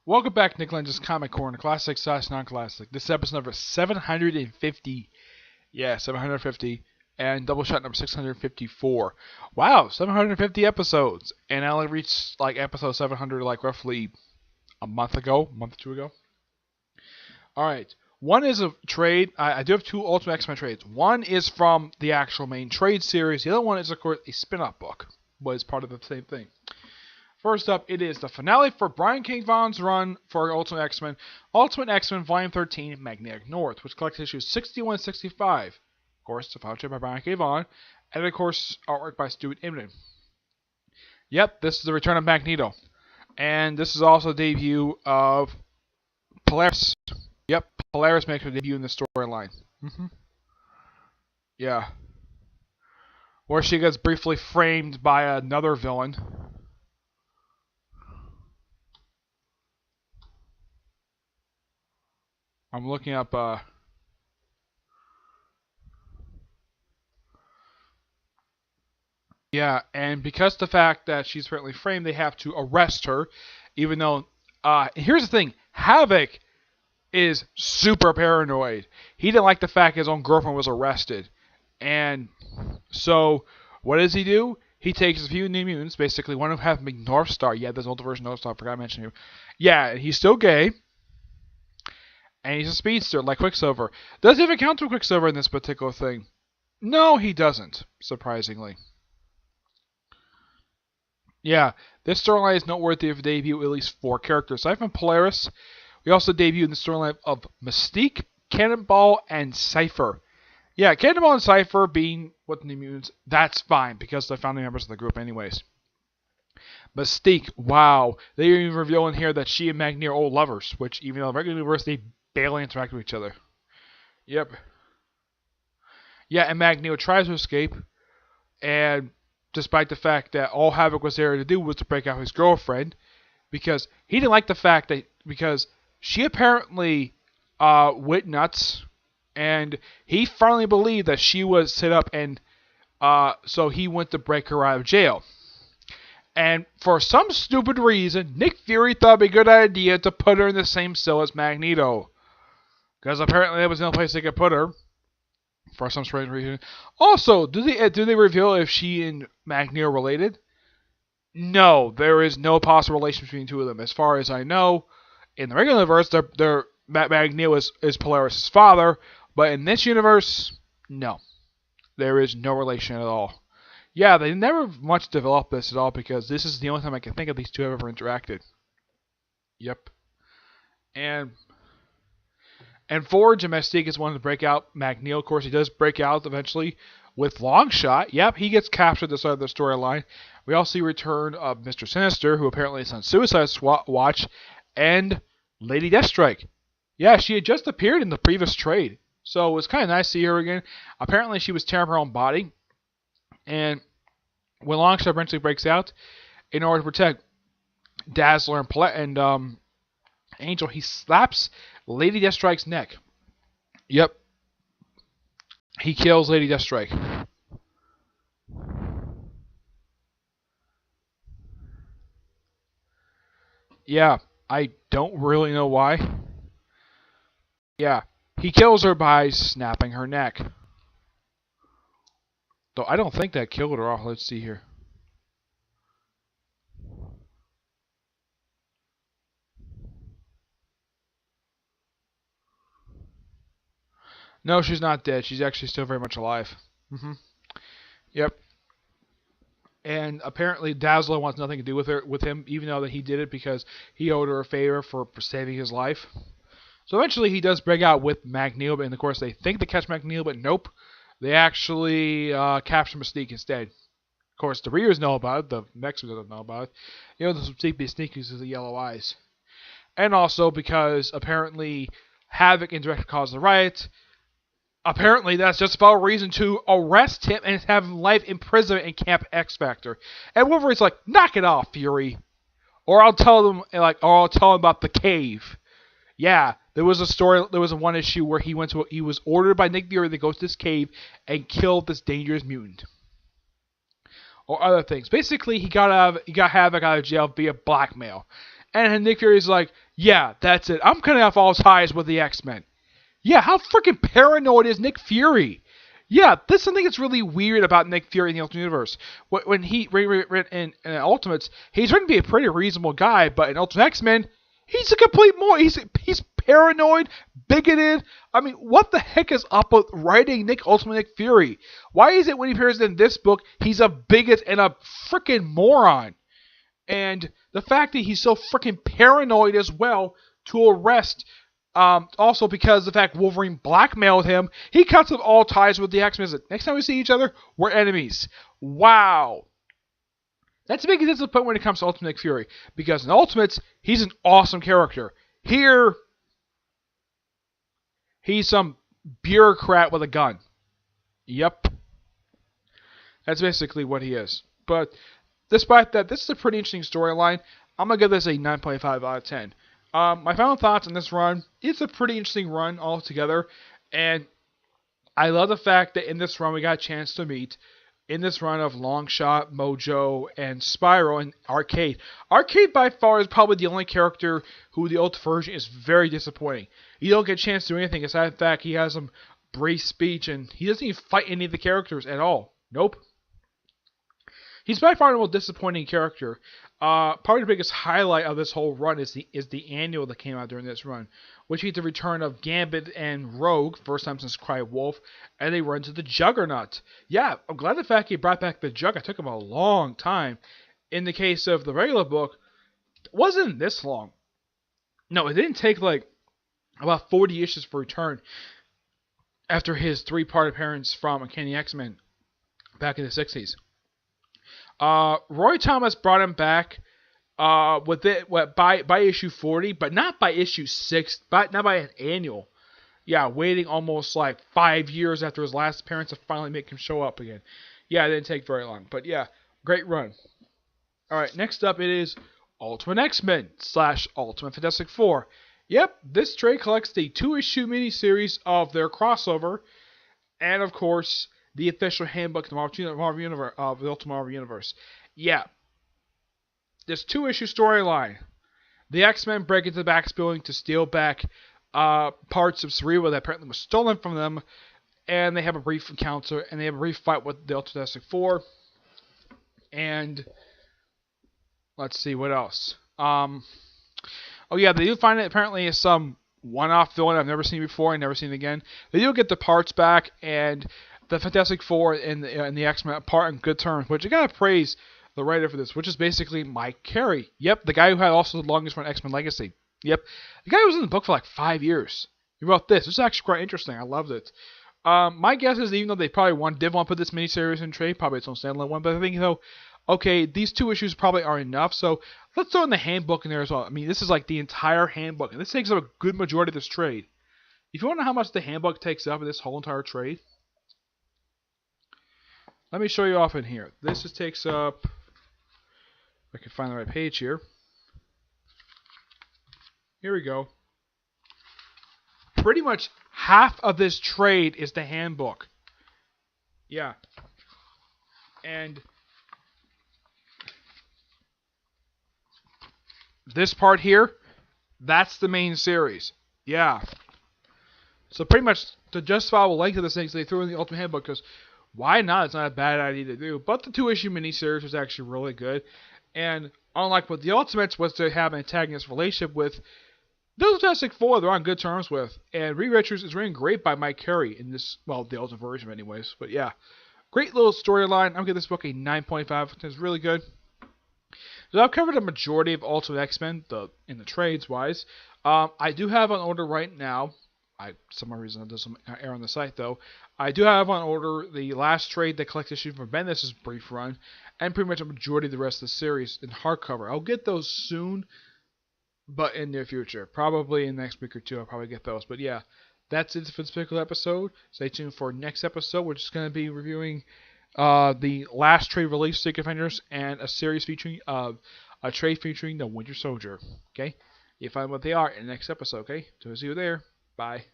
Welcome back, Nick Lenz's Comic Corner, classic / non-classic. This is episode number 750. Yeah, 750. And Doubleshot number 654. Wow, 750 episodes. And I only reached episode 700 roughly a month or two ago. Alright. One is a trade. I do have two Ultimate X-Men trades. One is from the actual main trade series. The other one is, of course, a spin-off book. But it's part of the same thing. First up, it is the finale for Brian K. Vaughan's run for Ultimate X-Men Volume 13, Magnetic North, which collects issues 61 and 65. Of course, the final trade by Brian K. Vaughan, and of course, artwork by Stuart Immonen. Yep, this is the return of Magneto. And this is also the debut of Polaris. Yep, Polaris makes her debut in the storyline. Yeah. Where she gets briefly framed by another villain. I'm looking up, yeah, and because the fact that she's apparently framed, they have to arrest her, even though, here's the thing, Havoc is super paranoid. He didn't like the fact his own girlfriend was arrested, and so, what does he do? He takes a few new mutants, basically, one of them having North Star. Yeah, there's an older version of North Star, I forgot to mention him. Yeah, he's still gay. And he's a speedster, like Quicksilver. Does he even count to Quicksilver in this particular thing? No, he doesn't, surprisingly. Yeah, this storyline is noteworthy of debut at least 4 characters. Aside from Polaris, we also debuted in the storyline of Mystique, Cannonball, and Cypher. Yeah, Cannonball and Cypher being what the mutants, that's fine, because they're founding members of the group anyways. Mystique, wow. They even reveal in here that she and Magneto are old lovers, which even though in the regular universe they barely interact with each other. Yep. Yeah, and Magneto tries to escape, and despite the fact that all Havoc was there to do was to break out his girlfriend, because he didn't like the fact that, because she apparently went nuts, and he finally believed that she was set up, and so he went to break her out of jail. And for some stupid reason, Nick Fury thought it'd be a good idea to put her in the same cell as Magneto. Because apparently there was no place they could put her. For some strange reason. Also, do they reveal if she and Magneto are related? No, there is no possible relation between the two of them. As far as I know, in the regular universe, Magneto is Polaris' father. But in this universe, no. There is no relation at all. Yeah, they never much developed this at all because this is the only time I can think of these two have ever interacted. Yep. And Forge and Mystique is one to break out Magneto. Of course, he does break out eventually with Longshot. Yep, he gets captured at the start of the storyline. We also see return of Mr. Sinister, who apparently is on Suicide Watch, and Lady Deathstrike. Yeah, she had just appeared in the previous trade, so it was kind of nice to see her again. Apparently, she was tearing her own body, and when Longshot eventually breaks out, in order to protect Dazzler and Angel, he slaps Lady Deathstrike's neck. Yep. He kills Lady Deathstrike. Yeah, I don't really know why. Yeah, he kills her by snapping her neck. Though I don't think that killed her off. Let's see here. No, she's not dead. She's actually still very much alive. Yep. And apparently Dazzler wants nothing to do with him, even though that he did it because he owed her a favor for saving his life. So eventually he does break out with Magneto, and of course they think they catch Magneto, but nope. They actually capture Mystique instead. Of course, the readers know about it. The Mexicans don't know about it. You know, the Mystique uses the yellow eyes. And also because apparently Havoc indirectly caused the riot. Apparently, that's just about a reason to arrest him and have him life imprisonment in Camp X Factor. And Wolverine's like, knock it off, Fury. Or I'll tell them about the cave. Yeah, there was a one issue where he was ordered by Nick Fury to go to this cave and kill this dangerous mutant. Or other things. Basically, he got Havoc out of jail via blackmail. And Nick Fury's like, Yeah, that's it. I'm cutting off all ties with the X-Men. Yeah, how freaking paranoid is Nick Fury? Yeah, this is something that's really weird about Nick Fury in the Ultimate Universe. When he in Ultimates, he's trying to be a pretty reasonable guy, but in Ultimate X-Men, he's a complete more. He's paranoid, bigoted. I mean, what the heck is up with writing Ultimate Nick Fury? Why is it when he appears in this book, he's a bigot and a freaking moron? And the fact that he's so freaking paranoid as well to arrest, also because the fact Wolverine blackmailed him, he cuts off all ties with the X-Men. Next time we see each other, we're enemies. Wow. That's a big disappointment when it comes to Ultimate Nick Fury, because in Ultimates, he's an awesome character. Here, he's some bureaucrat with a gun. Yep. That's basically what he is. But despite that, this is a pretty interesting storyline. I'm going to give this a 9.5 out of 10. My final thoughts on this run, it's a pretty interesting run altogether. And I love the fact that in this run we got a chance to meet, in this run of Longshot, Mojo, and Spyro, and Arcade. Arcade by far is probably the only character who the Ultimate version is very disappointing. You don't get a chance to do anything aside from the fact he has some brief speech and he doesn't even fight any of the characters at all. Nope. He's by far the most disappointing character. Probably the biggest highlight of this whole run is the annual that came out during this run, which is the return of Gambit and Rogue, first time since Cry Wolf, and they run to the Juggernaut. Yeah, I'm glad the fact he brought back the Jug. It took him a long time. In the case of the regular book, it wasn't this long. No, it didn't take like about 40 issues for return after his 3-part appearance from Uncanny X-Men back in the 60s. Roy Thomas brought him back by issue 40, but not by issue 6, not by an annual. Yeah, waiting almost like 5 years after his last appearance to finally make him show up again. Yeah, it didn't take very long, but yeah, great run. Alright, next up it is Ultimate X-Men / Ultimate Fantastic Four. Yep, this trade collects the 2-issue miniseries of their crossover, and of course, the official handbook of the Marvel Universe, of the Ultimate Marvel Universe. Yeah. This 2-issue storyline. The X-Men break into the Bax building to steal back parts of Cerebro that apparently was stolen from them, and they have a brief encounter, and they have a brief fight with the Ultimate Fantastic Four. And let's see, what else? Oh yeah, they do find it apparently is some one-off villain I've never seen before and never seen again. They do get the parts back, and the Fantastic Four and the X-Men apart on good terms, which I gotta praise the writer for this, which is basically Mike Carey. Yep, the guy who had also the longest run X-Men Legacy. Yep, the guy who was in the book for like 5 years. He wrote this. This is actually quite interesting. I loved it. My guess is even though they probably did want to put this miniseries in trade, probably its own standalone one, but I think okay, these 2 issues probably are enough, so let's throw in the handbook in there as well. I mean, this is like the entire handbook, and this takes up a good majority of this trade. If you want to know how much the handbook takes up in this whole entire trade, let me show you off in here. This just takes up, if I can find the right page here. Here we go. Pretty much half of this trade is the handbook. Yeah. And this part here, that's the main series. Yeah. So pretty much the justifiable length of this thing, so they threw in the Ultimate Handbook because why not? It's not a bad idea to do. But the 2-issue miniseries was actually really good. And unlike what the Ultimates was to have an antagonist relationship with, those Fantastic Four they're on good terms with. And Reed Richards is written great by Mike Carey in this, well, the Ultimate version anyways. But yeah, great little storyline. I'm going to give this book a 9.5. It's really good. So I've covered a majority of Ultimate X-Men in the trades wise. I do have on order right now. Some reason it doesn't air on the site though. I do have on order the last trade that collects issues from Bendis' brief run, and pretty much a majority of the rest of the series in hardcover. I'll get those soon, but in the near future. Probably in the next week or two I'll probably get those. But yeah, that's it for this particular episode. Stay tuned for next episode, which is going to be reviewing the last trade release, Stick Defenders, and a series featuring a trade featuring the Winter Soldier. Okay? You find what they are in the next episode, okay? So see you there. Bye.